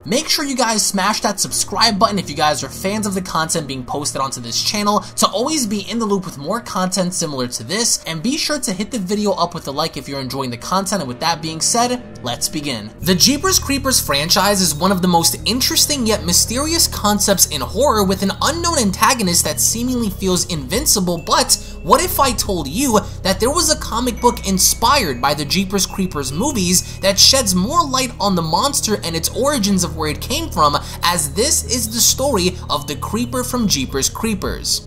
Make sure you guys smash that subscribe button if you guys are fans of the content being posted onto this channel to always be in the loop with more content similar to this, and be sure to hit the video up with a like if you're enjoying the content. And with that being said, let's begin. The Jeepers Creepers franchise is one of the most interesting yet mysterious concepts in horror, with an unknown antagonist that seemingly feels invincible. But what if I told you that there was a comic book inspired by the Jeepers Creepers movies that sheds more light on the monster and its origins of where it came from, as this is the story of the Creeper from Jeepers Creepers.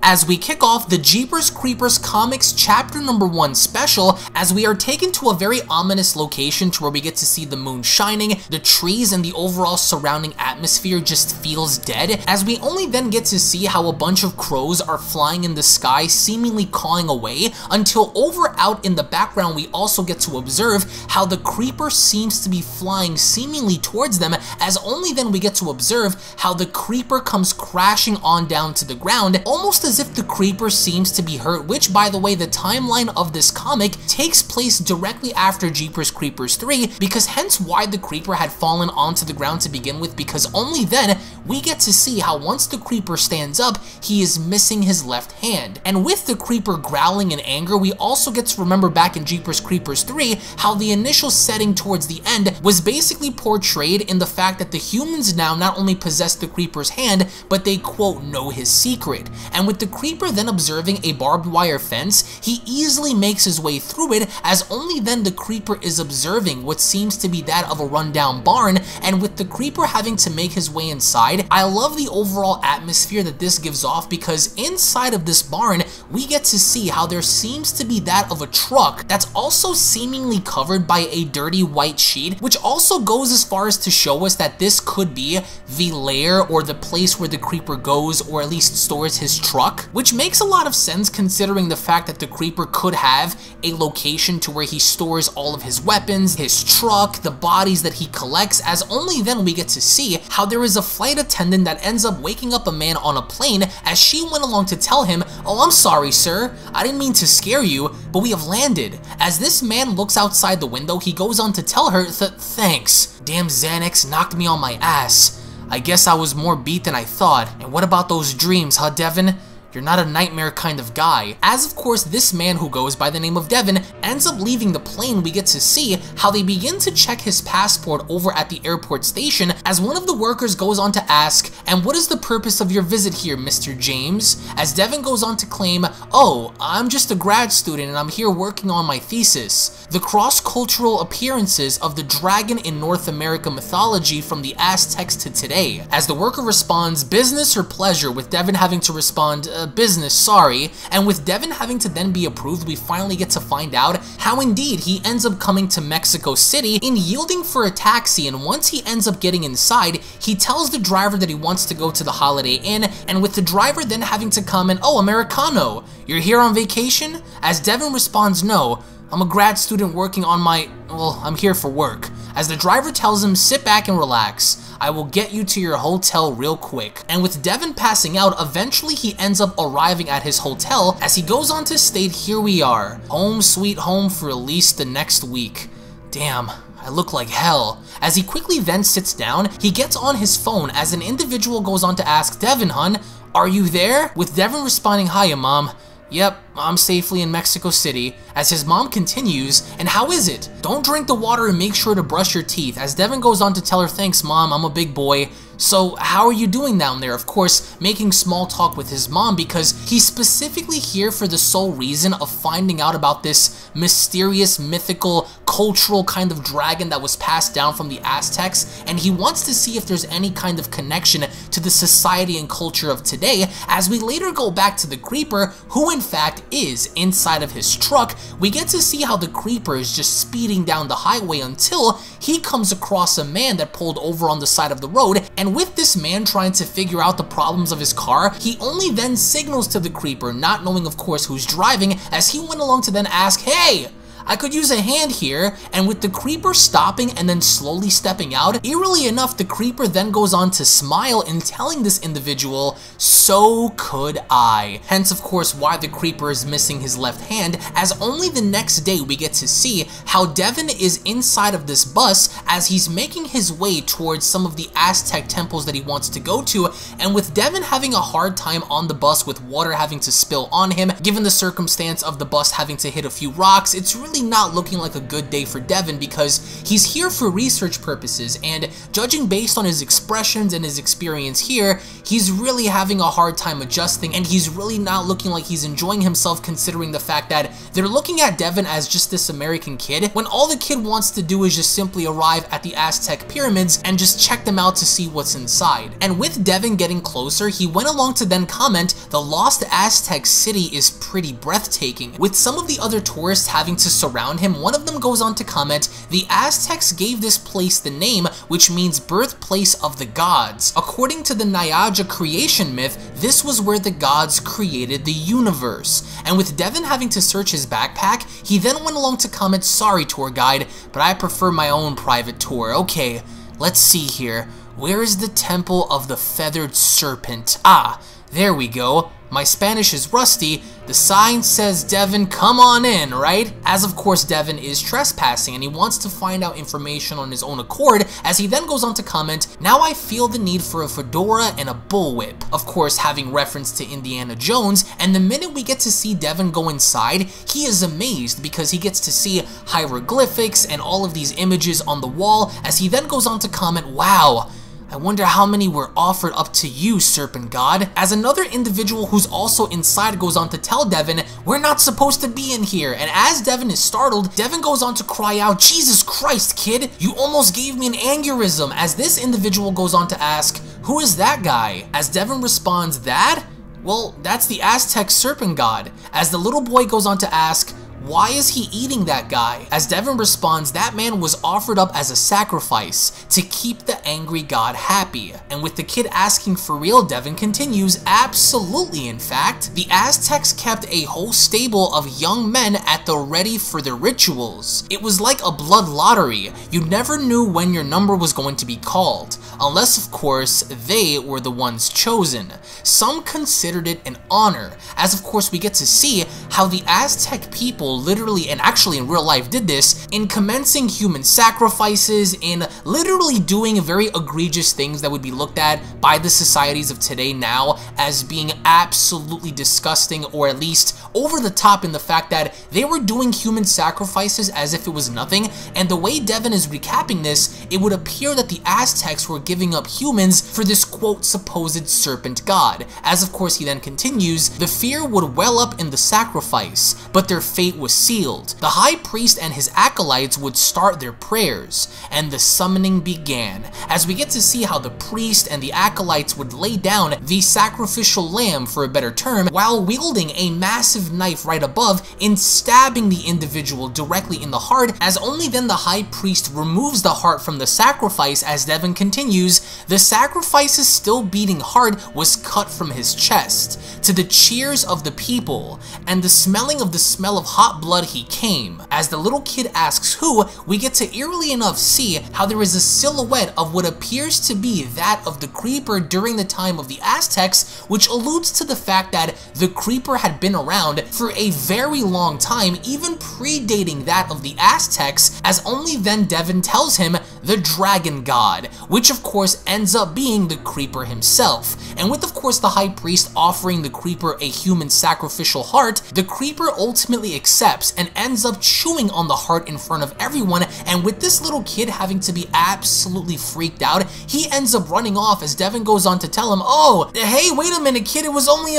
As we kick off the Jeepers Creepers Comics Chapter Number 1 special, as we are taken to a very ominous location to where we get to see the moon shining, the trees and the overall surrounding atmosphere just feels dead, as we only then get to see how a bunch of crows are flying in the sky, seemingly cawing away, until over out in the background we also get to observe how the Creeper seems to be flying seemingly towards them, as only then we get to observe how the Creeper comes crashing on down to the ground, almost as if the Creeper seems to be hurt, which, by the way, the timeline of this comic takes place directly after Jeepers Creepers 3, because hence why the Creeper had fallen onto the ground to begin with, because only then we get to see how once the Creeper stands up, he is missing his left hand. And with the Creeper growling in anger, we also get to remember back in Jeepers Creepers 3 how the initial setting towards the end was basically portrayed in the fact that the humans now not only possess the Creeper's hand, but they, quote, know his secret. And with the Creeper then observing a barbed wire fence, he easily makes his way through it, as only then the Creeper is observing what seems to be that of a rundown barn. And with the Creeper having to make his way inside, I love the overall atmosphere that this gives off, because inside of this barn we get to see how there seems to be that of a truck that's also seemingly covered by a dirty white sheet, which also goes as far as to show us that this could be the lair or the place where the Creeper goes, or at least stores his truck, which makes a lot of sense considering the fact that the Creeper could have a location to where he stores all of his weapons, his truck, the bodies that he collects, as only then we get to see how there is a flight attendant that ends up waking up a man on a plane, as she went along to tell him, "Oh, I'm sorry, sir, I didn't mean to scare you, but we have landed." As this man looks outside the window, he goes on to tell her, "Thanks. Damn Xanax knocked me on my ass. I guess I was more beat than I thought. And what about those dreams, huh, Devin? You're not a nightmare kind of guy." As of course this man, who goes by the name of Devin, ends up leaving the plane, we get to see how they begin to check his passport over at the airport station, as one of the workers goes on to ask, "And what is the purpose of your visit here, Mr. James?" As Devin goes on to claim, "Oh, I'm just a grad student and I'm here working on my thesis, the cross-cultural appearances of the dragon in North America mythology from the Aztecs to today." As the worker responds, "Business or pleasure?" with Devin having to respond, "Business, sorry." And with Devin having to then be approved, we finally get to find out how indeed he ends up coming to Mexico City in yielding for a taxi. And once he ends up getting inside, he tells the driver that he wants to go to the Holiday Inn, and with the driver then having to comment, "Oh, Americano, you're here on vacation?" As Devin responds, "No, I'm a grad student working on my, well, I'm here for work." As the driver tells him, "Sit back and relax. I will get you to your hotel real quick." And with Devin passing out, eventually he ends up arriving at his hotel, as he goes on to state, "Here we are, home sweet home for at least the next week. Damn, I look like hell." As he quickly then sits down, he gets on his phone as an individual goes on to ask, "Devin, hun, are you there?" With Devin responding, "Hiya, Mom. Yep, I'm safely in Mexico City." As his mom continues, "And how is it? Don't drink the water and make sure to brush your teeth." As Devin goes on to tell her, "Thanks, Mom, I'm a big boy. So how are you doing down there?" Of course, making small talk with his mom, because he's specifically here for the sole reason of finding out about this mysterious, mythical, cultural kind of dragon that was passed down from the Aztecs, and he wants to see if there's any kind of connection to the society and culture of today. As we later go back to the Creeper, who in fact is inside of his truck, we get to see how the Creeper is just speeding down the highway until he comes across a man that pulled over on the side of the road. And with this man trying to figure out the problems of his car, he only then signals to the Creeper, not knowing of course who's driving, as he went along to then ask, "Hey, I could use a hand here. And with the creeper stopping and then slowly stepping out, eerily enough, the creeper then goes on to smile and telling this individual, so could I. Hence, of course, why the creeper is missing his left hand, as only the next day we get to see how Devin is inside of this bus as he's making his way towards some of the Aztec temples that he wants to go to, and with Devin having a hard time on the bus with water having to spill on him, given the circumstance of the bus having to hit a few rocks, it's really not looking like a good day for Devin because he's here for research purposes, and judging based on his expressions and his experience here, he's really having a hard time adjusting, and he's really not looking like he's enjoying himself considering the fact that they're looking at Devin as just this American kid, when all the kid wants to do is just simply arrive at the Aztec pyramids and just check them out to see what's inside. And with Devin getting closer, he went along to then comment, the lost Aztec city is pretty breathtaking. With some of the other tourists having to surround him, one of them goes on to comment, the Aztecs gave this place the name, which means birthplace of the gods. According to the Nyaja creation myth, this was where the gods created the universe. And with Devin having to search his backpack, he then went along to comment, sorry tour guide, but I prefer my own private tour. Okay, let's see here. Where is the temple of the feathered serpent? Ah, there we go. My Spanish is rusty. The sign says Devin, come on in, right? As of course Devin is trespassing and he wants to find out information on his own accord, as he then goes on to comment, now I feel the need for a fedora and a bullwhip. Of course having reference to Indiana Jones, and the minute we get to see Devin go inside, he is amazed because he gets to see hieroglyphics and all of these images on the wall, as he then goes on to comment, wow, I wonder how many were offered up to you, Serpent God. As another individual who's also inside goes on to tell Devin, we're not supposed to be in here. And as Devin is startled, Devin goes on to cry out, Jesus Christ, kid, you almost gave me an aneurysm. As this individual goes on to ask, who is that guy? As Devin responds, that? Well, that's the Aztec Serpent God. As the little boy goes on to ask, why is he eating that guy? As Devin responds, that man was offered up as a sacrifice to keep the angry god happy. And with the kid asking for real, Devin continues, absolutely in fact, the Aztecs kept a whole stable of young men at the ready for the rituals. It was like a blood lottery. You never knew when your number was going to be called, unless of course they were the ones chosen. Some considered it an honor, as of course we get to see how the Aztec people literally, and actually in real life, did this in commencing human sacrifices, in literally doing very egregious things that would be looked at by the societies of today now as being absolutely disgusting, or at least over the top in the fact that they were doing human sacrifices as if it was nothing. And the way Devin is recapping this, it would appear that the Aztecs were giving up humans for this quote supposed serpent god. As of course he then continues, the fear would well up in the sacrifice, but their fate was sealed. The high priest and his acolytes would start their prayers, and the summoning began, as we get to see how the priest and the acolytes would lay down the sacrificial lamb, for a better term, while wielding a massive knife right above and stabbing the individual directly in the heart, as only then the high priest removes the heart from the sacrifice. As Devin continues, the sacrifice's still beating heart was cut from his chest. To the cheers of the people and the smelling of the smell of hot blood he came. As the little kid asks who, we get to eerily enough see how there is a silhouette of what appears to be that of the creeper during the time of the Aztecs, which alludes to the fact that the creeper had been around for a very long time, even predating that of the Aztecs, as only then Devin tells him the dragon god, which of course ends up being the creeper himself. And with of course the high priest offering the creeper a human sacrificial heart, the creeper ultimately accepts and ends up chewing on the heart in front of everyone. And with this little kid having to be absolutely freaked out, he ends up running off as Devin goes on to tell him, oh, hey, wait a minute kid, it was only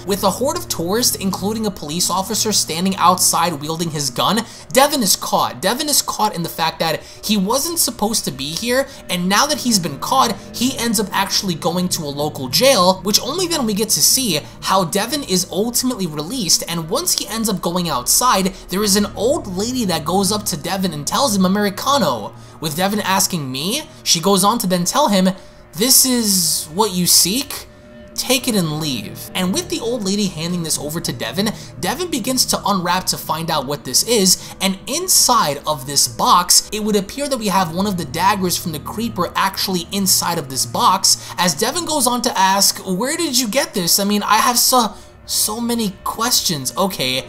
with a horde of tourists, including a police officer standing outside wielding his gun, Devin is caught. Devin is caught in the fact that he wasn't supposed to be here, and now that he's been caught, he ends up actually going to a local jail, which only then we get to see how Devin is ultimately released. And once he ends up going outside, there is an old lady that goes up to Devin and tells him Americano. With Devin asking me, she goes on to then tell him, this is what you seek? take it and leave. And with the old lady handing this over to Devin, Devin begins to unwrap to find out what this is, and inside of this box, it would appear that we have one of the daggers from the Creeper actually inside of this box, as Devin goes on to ask, where did you get this? I mean, I have so many questions. Okay,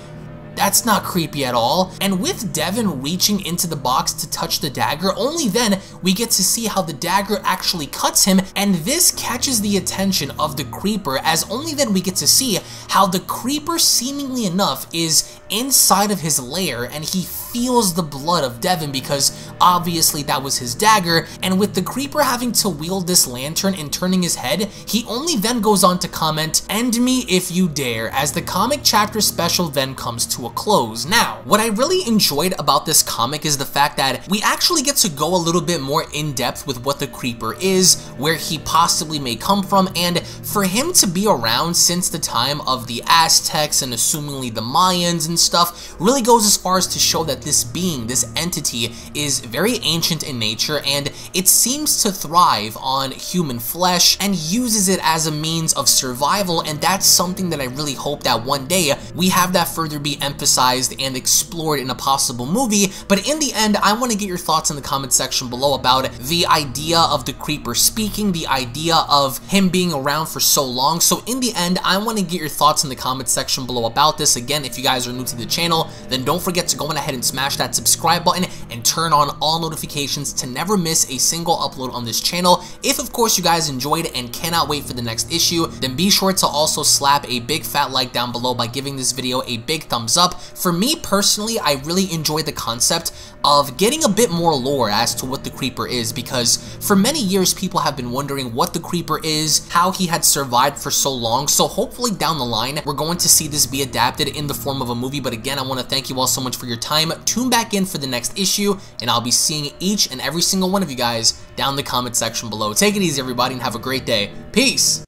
that's not creepy at all. And with Devin reaching into the box to touch the dagger, only then we get to see how the dagger actually cuts him, and this catches the attention of the Creeper, as only then we get to see how the Creeper, seemingly enough, is inside of his lair, and he feels the blood of Devin because obviously that was his dagger. And with the Creeper having to wield this lantern and turning his head, he only then goes on to comment, "End me if you dare," as the comic chapter special then comes to a close. Now, what I really enjoyed about this comic is the fact that we actually get to go a little bit more in depth with what the Creeper is, where he possibly may come from, and for him to be around since the time of the Aztecs and assumingly the Mayans and stuff really goes as far as to show that this being, this entity, is very ancient in nature, and it seems to thrive on human flesh and uses it as a means of survival. And that's something that I really hope that one day we have that further be emphasized and explored in a possible movie. But in the end, I want to get your thoughts in the comment section below about the idea of the Creeper speaking, the idea of him being around for so long. So in the end, I want to get your thoughts in the comment section below about this. Again, if you guys are new to the channel, then don't forget to go on ahead and smash that subscribe button and turn on all notifications to never miss a single upload on this channel. If of course you guys enjoyed and cannot wait for the next issue, then be sure to also slap a big fat like down below by giving this video a big thumbs up. For me personally, I really enjoy the concept of getting a bit more lore as to what the Creeper is, because for many years people have been wondering what the Creeper is, how he had survived for so long. So hopefully down the line we're going to see this be adapted in the form of a movie. But again, I want to thank you all so much for your time. Tune back in for the next issue, and I'll be seeing each and every single one of you guys down in the comment section below. Take it easy everybody and have a great day. Peace!